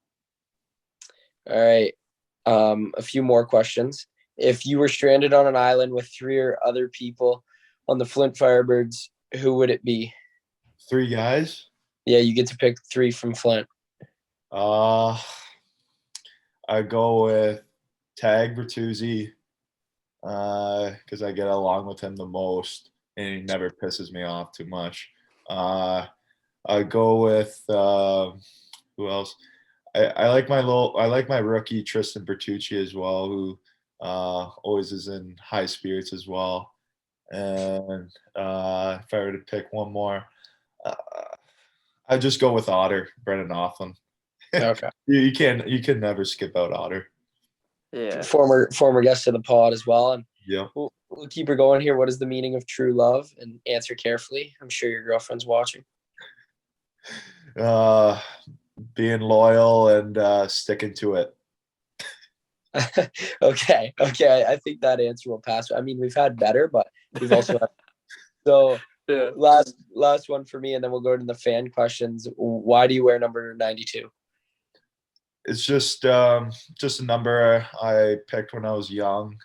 B: All right. A few more questions. If you were stranded on an island with 3 or other people on the Flint Firebirds, who would it be?
C: 3 guys?
B: Yeah, you get to pick 3 from Flint.
C: I go with Tag Bertuzzi because I get along with him the most, and he never pisses me off too much. I go with who else? I like my rookie Tristan Bertucci as well, who always is in high spirits as well. And if I were to pick one more, I'd just go with Otter, Brendan Offland.
B: Okay.
C: You can never skip out Otter.
A: Yeah.
B: Former guest of the pod as well. And
C: Yeah.
B: We'll keep her going here. What is the meaning of true love? And answer carefully. I'm sure your girlfriend's watching.
C: Being loyal and sticking to it.
B: Okay. I think that answer will pass. I mean, we've had better, but we've also had. So
A: Yeah.
B: last one for me, and then we'll go to the fan questions. Why do you wear number 92?
C: It's just a number I picked when I was young.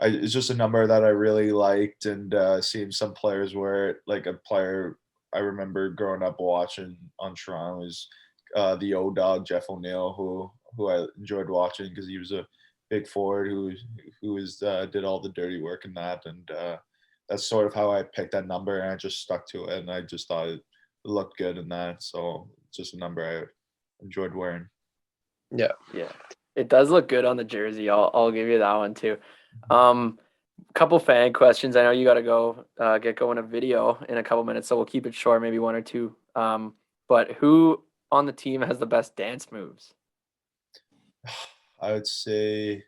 C: It's just a number that I really liked, and seeing some players wear it. Like a player I remember growing up watching on Toronto was the O-Dog, Jeff O'Neill, who I enjoyed watching because he was a big forward who did all the dirty work in that, and that's sort of how I picked that number, and I just stuck to it, and I just thought it looked good in that, so it's just a number I enjoyed wearing.
B: Yeah.
A: It does look good on the jersey. I'll give you that one too. Couple fan questions. I know you got to go get going a video in a couple minutes, so we'll keep it short, maybe one or two. But who on the team has the best dance moves?
C: I would say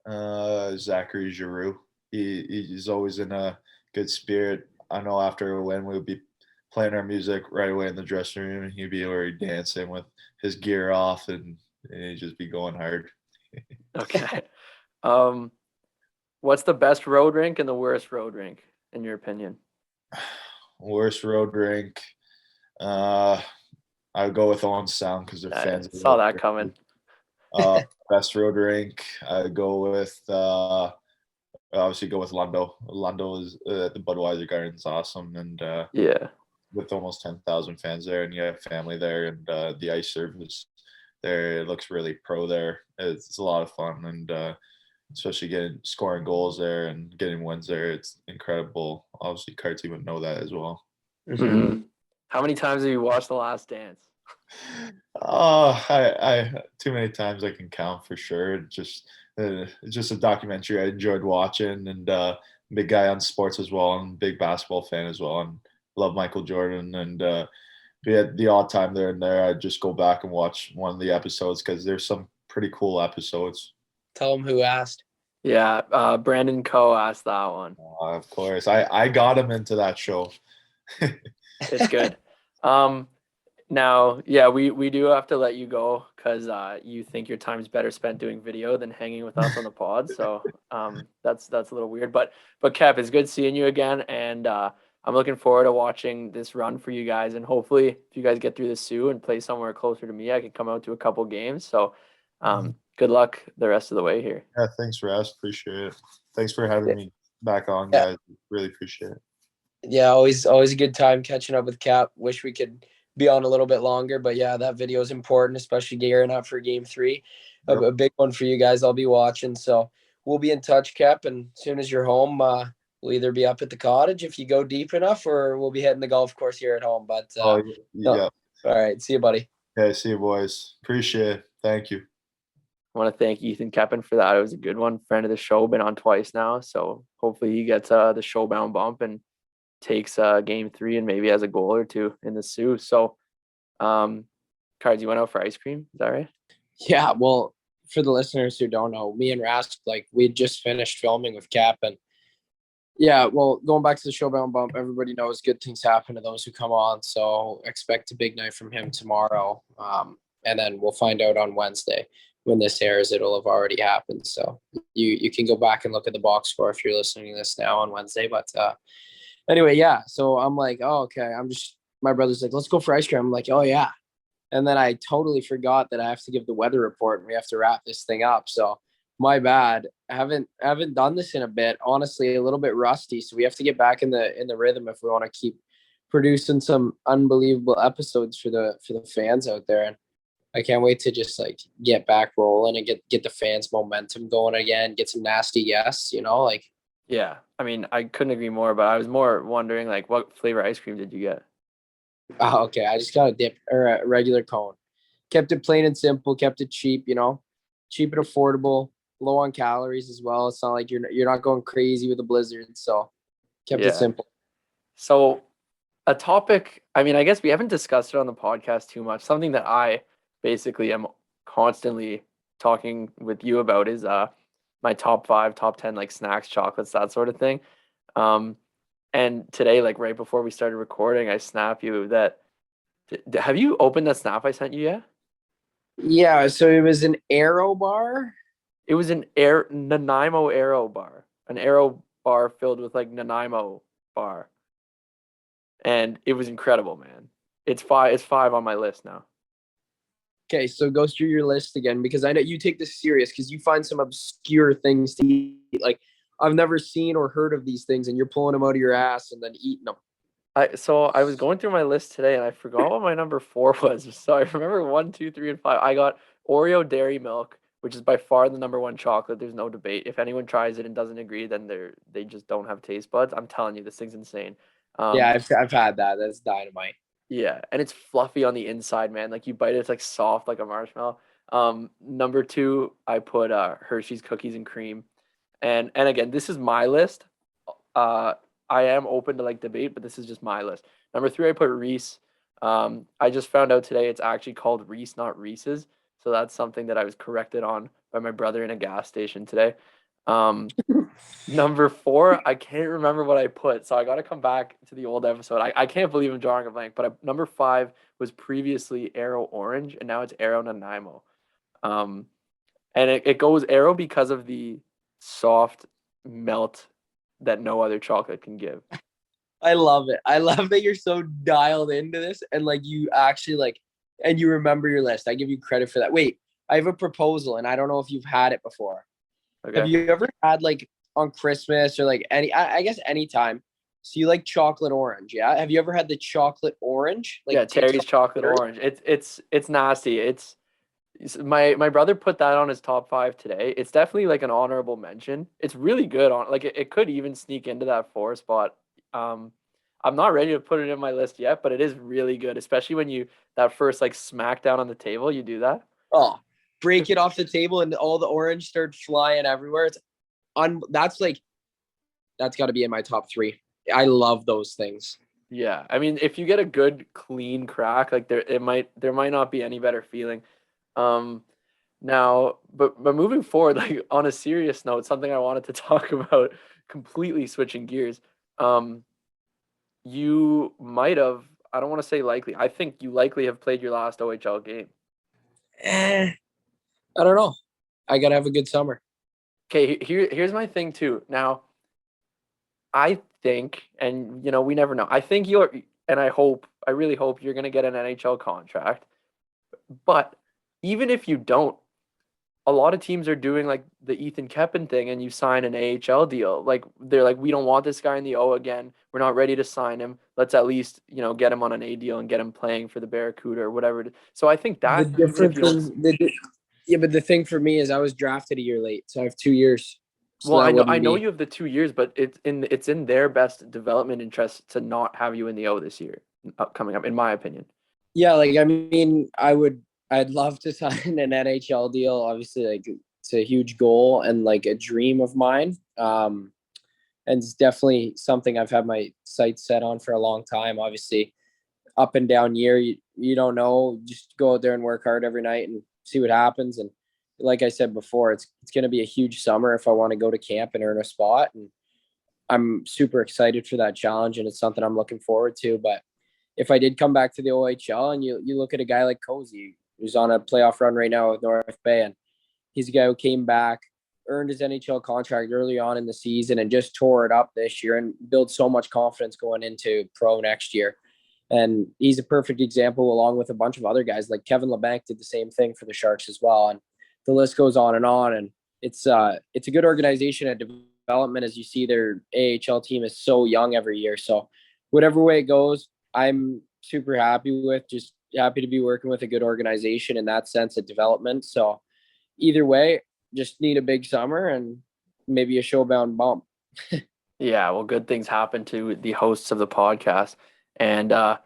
C: Zachary Giroux. He's always in a good spirit. I know after a win, we'll be playing our music right away in the dressing room, and he'd be already dancing with his gear off, and he'd just be going hard.
A: Okay. What's the best road rink and the worst road rink, in your opinion?
C: Worst road rink. I would go with Owen Sound because they're fans.
A: I saw that coming.
C: Best road rink. I go with obviously go with Lundo. Lundo is the Budweiser Garden's awesome, and
A: Yeah.
C: with almost 10,000 fans there, and you have family there, and the ice surface there, it looks really pro there. It's a lot of fun, and especially scoring goals there and getting wins there, it's incredible. Obviously, Cardsy would know that as well.
A: Mm-hmm. How many times have you watched The Last Dance?
C: I too many times I can count for sure. It's just a documentary I enjoyed watching, and big guy on sports as well, and big basketball fan as well, and love Michael Jordan. And at the odd time there and there, I'd just go back and watch one of the episodes because there's some pretty cool episodes.
B: Tell them who asked.
A: Yeah, Brandon Coe asked that one.
C: Of course, I got him into that show.
A: It's good. Now, yeah, we do have to let you go because you think your time's better spent doing video than hanging with us on the pod. So that's a little weird. But Kev, it's good seeing you again, and I'm looking forward to watching this run for you guys. And hopefully, if you guys get through the Sioux and play somewhere closer to me, I can come out to a couple games. So good luck the rest of the way here.
C: Yeah, thanks, Raz. Appreciate it. Thanks for having me back on, guys. Really appreciate it.
B: Yeah, always a good time catching up with Cap. Wish we could be on a little bit longer, but yeah, that video is important, especially gearing up for game 3. A big one for you guys. I'll be watching, so we'll be in touch, Cap. And as soon as you're home, we'll either be up at the cottage if you go deep enough, or we'll be hitting the golf course here at home. But
C: yeah.
B: No. All right, see you, buddy.
C: Yeah, see you, boys. Appreciate it. Thank you.
A: I want to thank Ethan Keppen for that. It was a good one. Friend of the show, been on twice now, so hopefully he gets the Showbound bump and takes game 3 and maybe has a goal or two in the Sioux. So, Cards, you went out for ice cream? Is that right?
B: Yeah, well, for the listeners who don't know, me and Rask, we just finished filming with Cap, and yeah, well, going back to the Showbound bump, everybody knows good things happen to those who come on, so expect a big night from him tomorrow, and then we'll find out on Wednesday. When this airs, it'll have already happened, so you can go back and look at the box score if you're listening to this now on Wednesday, but anyway, yeah, so I'm like, oh, okay, my brother's like, let's go for ice cream. I'm like, oh, yeah. And then I totally forgot that I have to give the weather report and we have to wrap this thing up. So my bad. I haven't done this in a bit. Honestly, a little bit rusty. So we have to get back in the rhythm if we want to keep producing some unbelievable episodes for the fans out there. And I can't wait to just get back rolling and get the fans momentum going again, get some nasty guests,
A: Yeah, I mean, I couldn't agree more, but I was more wondering, what flavor ice cream did you get?
B: Oh, okay. I just got a dip or a regular cone. Kept it plain and simple, kept it cheap, cheap and affordable, low on calories as well. It's not like you're not going crazy with a blizzard. So kept it simple.
A: So a topic, I mean, I guess we haven't discussed it on the podcast too much. Something that I basically am constantly talking with you about is my top 5, top 10 like snacks, chocolates, that sort of thing. And today, like right before we started recording, I snap you that. Have you opened that snap I sent you yet?
B: Yeah, so it was an Arrow bar.
A: It was an air Nanaimo Arrow bar, an Arrow bar filled with like Nanaimo bar, and it was incredible, man. It's 5. It's 5 on my list now.
B: Okay, so go through your list again because I know you take this serious because you find some obscure things to eat. Like I've never seen or heard of these things, and you're pulling them out of your ass and then eating them.
A: So I was going through my list today and I forgot what my number 4 was. So I remember 1, 2, 3, and 5. I got Oreo Dairy Milk, which is by far the number 1 chocolate. There's no debate. If anyone tries it and doesn't agree, then they just don't have taste buds. I'm telling you, this thing's insane.
B: Yeah, I've had that. That's dynamite.
A: Yeah, and it's fluffy on the inside, man. Like you bite it, it's like soft like a marshmallow. Number 2, I put Hershey's Cookies and Cream. And again, this is my list. I am open to like debate, but this is just my list. Number 3, I put Reese. I just found out today it's actually called Reese, not Reese's. So that's something that I was corrected on by my brother in a gas station today. Number 4, I can't remember what I put, so I got to come back to the old episode. I can't believe I'm drawing a blank, but number 5 was previously Arrow Orange, and now it's Arrow Nanaimo. And it goes Arrow because of the soft melt that no other chocolate can give.
B: I love it. I love that you're so dialed into this and like you actually like and you remember your list. I give you credit for that. Wait, I have a proposal and I don't know if you've had it before.
A: Okay.
B: Have you ever had like on Christmas or like I guess anytime? So you like chocolate orange, yeah? Have you ever had the chocolate orange? Like
A: Yeah, Terry's chocolate orange. It's nasty. My brother put that on his top 5 today. It's definitely like an honorable mention. It's really good on like it could even sneak into that 4 spot. I'm not ready to put it in my list yet, but it is really good, especially when you that first like smackdown on the table, you do that.
B: Oh, break it off the table and all the orange starts flying everywhere. That's got to be in my top 3. I love those things.
A: Yeah, I mean, if you get a good clean crack, like there might not be any better feeling. Now, but moving forward, like on a serious note, something I wanted to talk about, completely switching gears. You might have, I don't want to say likely, I think you likely have played your last OHL game.
B: I don't know. I gotta have a good summer.
A: Okay, here's my thing too. Now, I think, and we never know. I think and I really hope you're gonna get an NHL contract. But even if you don't, a lot of teams are doing like the Ethan Keppen thing and you sign an AHL deal. Like they're like, we don't want this guy in the O again. We're not ready to sign him. Let's at least, get him on an A deal and get him playing for the Barracuda or whatever. So I think that
B: Yeah, but the thing for me is I was drafted a year late, so I have 2 years. So
A: well, I know you have the 2 years, but it's in their best development interest to not have you in the O this year coming up, in my opinion.
B: Yeah, like I mean, I'd love to sign an NHL deal. Obviously, like it's a huge goal and like a dream of mine. And it's definitely something I've had my sights set on for a long time. Obviously, up and down year, you don't know. Just go out there and work hard every night and see what happens. And like I said before, it's going to be a huge summer if I want to go to camp and earn a spot. And I'm super excited for that challenge, and it's something I'm looking forward to. But if I did come back to the OHL, and you look at a guy like Cozy, who's on a playoff run right now with North Bay, and he's a guy who came back, earned his NHL contract early on in the season, and just tore it up this year and built so much confidence going into pro next year. And he's a perfect example, along with a bunch of other guys. Like Kevin LeBanc did the same thing for the Sharks as well. And the list goes on. And it's a good organization at development. As you see, their AHL team is so young every year. So whatever way it goes, I'm super happy with. Just happy to be working with a good organization in that sense of development. So either way, just need a big summer and maybe a Showbound bump.
A: Yeah, well, good things happen to the hosts of the podcast. And a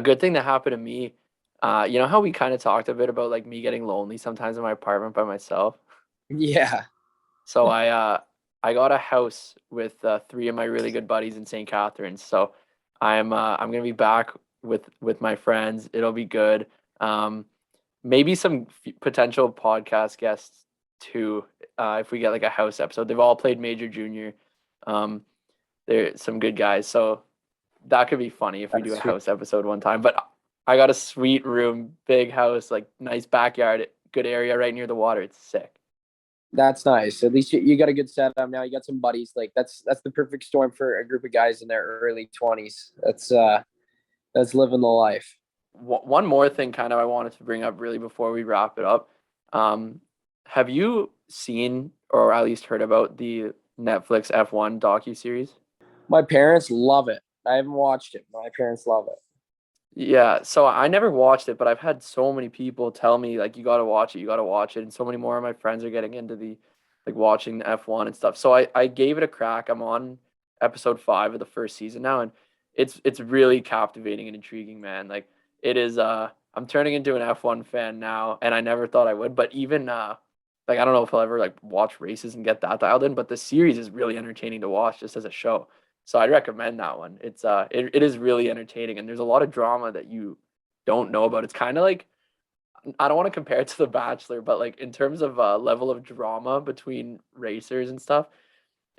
A: good thing that happened to me, you know how we kind of talked a bit about like me getting lonely sometimes in my apartment by myself?
B: Yeah.
A: So I got a house with 3 of my really good buddies in St. Catharines. So I'm gonna be back with my friends. It'll be good. Maybe some potential podcast guests too. If we get like a house episode, they've all played major, junior. They're some good guys, so that could be funny if we do a house episode one time. But I got a sweet room, big house, like nice backyard, good area right near the water. It's sick.
B: That's nice. At least you got a good setup now. You got some buddies. Like that's the perfect storm for a group of guys in their early 20s. That's living the life.
A: One more thing kind of I wanted to bring up really before we wrap it up. Have you seen or at least heard about the Netflix F1 docuseries?
B: My parents love it. I haven't watched it. My parents love it.
A: Yeah, so I never watched it, but I've had so many people tell me like you got to watch it, and so many more of my friends are getting into the like watching the F1 and stuff. So I gave it a crack. I'm on episode 5 of the first season now, and it's really captivating and intriguing, man. Like it is I'm turning into an F1 fan now, and I never thought I would, but even like I don't know if I'll ever like watch races and get that dialed in, but the series is really entertaining to watch just as a show. So I'd recommend that one. It's it is really entertaining, and there's a lot of drama that you don't know about. It's kind of like, I don't want to compare it to The Bachelor, but like in terms of level of drama between racers and stuff,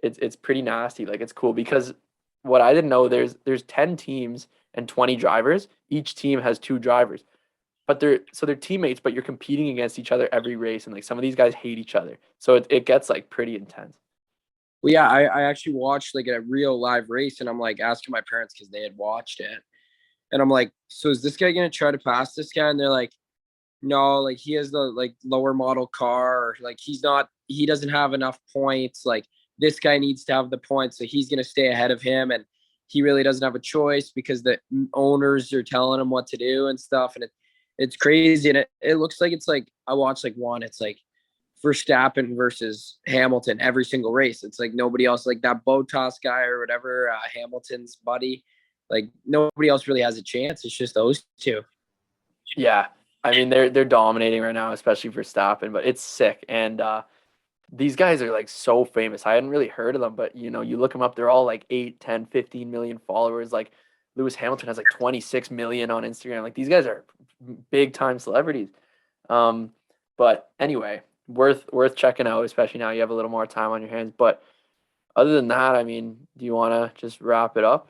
A: it's pretty nasty. Like it's cool because what I didn't know, there's 10 teams and 20 drivers. Each team has 2 drivers. But they're teammates, but you're competing against each other every race, and like some of these guys hate each other. So it gets like pretty intense.
B: Well, yeah, I actually watched like a real live race, and I'm like asking my parents because they had watched it, and I'm like, so is this guy gonna try to pass this guy? And they're like, no, like he has the like lower model car, or like he doesn't have enough points. Like this guy needs to have the points, so he's gonna stay ahead of him, and he really doesn't have a choice because the owners are telling him what to do and stuff, and it's crazy, and it looks like it's like I watched like one, it's like Verstappen versus Hamilton every single race. It's like nobody else, like that Bottas guy or whatever, Hamilton's buddy. Like nobody else really has a chance. It's just those two.
A: Yeah, I mean they're dominating right now, especially Verstappen. But it's sick, and these guys are like so famous. I hadn't really heard of them, but you know, you look them up. They're all like 8, 10, 15 million followers. Like Lewis Hamilton has like 26 million on Instagram. Like these guys are big time celebrities. But anyway, worth checking out, especially now you have a little more time on your hands. But other than that, I mean, do you want to just wrap it up?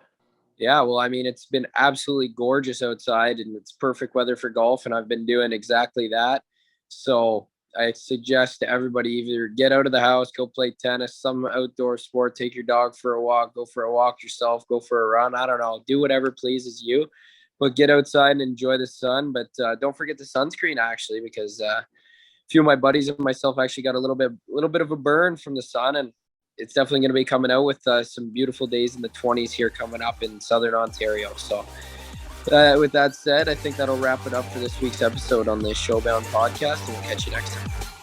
B: Yeah, well, I mean, it's been absolutely gorgeous outside, and it's perfect weather for golf, and I've been doing exactly that. So I suggest to everybody either get out of the house, go play tennis, some outdoor sport, take your dog for a walk, go for a walk yourself, go for a run. I don't know, do whatever pleases you, but get outside and enjoy the sun. But don't forget the sunscreen, actually, because a few of my buddies and myself actually got a little bit of a burn from the sun, and it's definitely going to be coming out with some beautiful days in the 20s here coming up in Southern Ontario. So with that said, I think that'll wrap it up for this week's episode on the Showbound podcast, and we'll catch you next time.